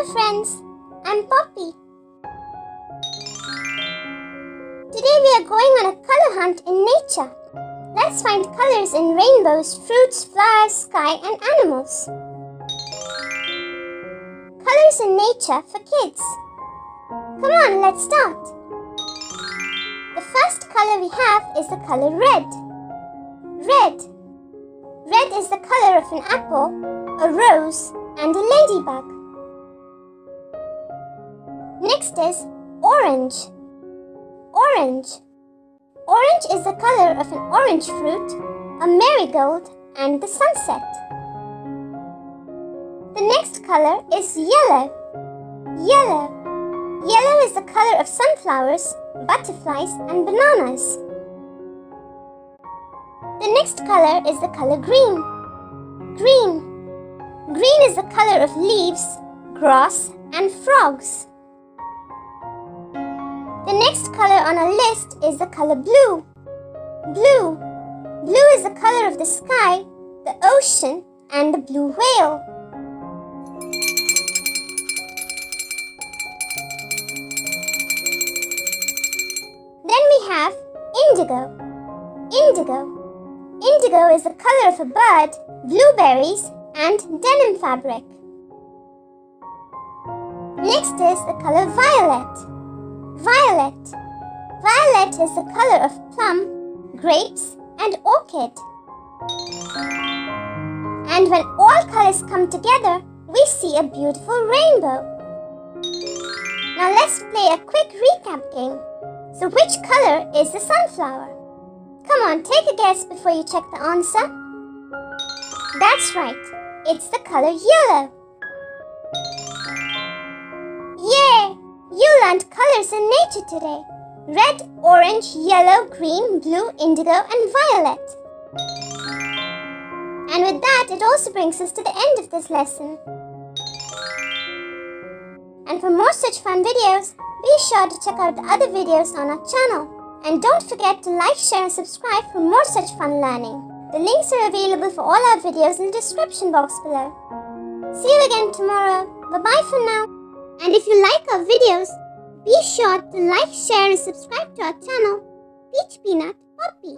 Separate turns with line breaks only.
Hello friends, I'm Poppy. Today we are going on a color hunt in nature. Let's find colors in rainbows, fruits, flowers, sky and animals. Colors in nature for kids. Come on, let's start. The first color we have is the color red. Red. Red is the color of an apple, a rose and a ladybug. Next is orange. Orange. Orange is the color of an orange fruit, a marigold and the sunset. The next color is yellow. Yellow. Yellow is the color of sunflowers, butterflies and bananas. The next color is the color green. Green. Green is the color of leaves, grass and frogs. The next color on our list is the color blue. Blue. Blue is the color of the sky, the ocean and the blue whale. Then we have indigo. Indigo. Indigo is the color of a bird, blueberries and denim fabric. Next is the color violet. Violet. Violet is the color of plum, grapes and orchid. And when all colors come together, we see a beautiful rainbow. Now let's play a quick recap game. So which color is the sunflower? Come on, take a guess before you check the answer. That's right, it's the color yellow. Yay! You learned colors in nature today. Red, orange, yellow, green, blue, indigo and violet. And with that, it also brings us to the end of this lesson. And for more such fun videos, be sure to check out the other videos on our channel. And don't forget to like, share and subscribe for more such fun learning. The links are available for all our videos in the description box below. See you again tomorrow. Bye-bye for now. And if you like our videos, be sure to like, share and subscribe to our channel, Peach Peanut Poppy.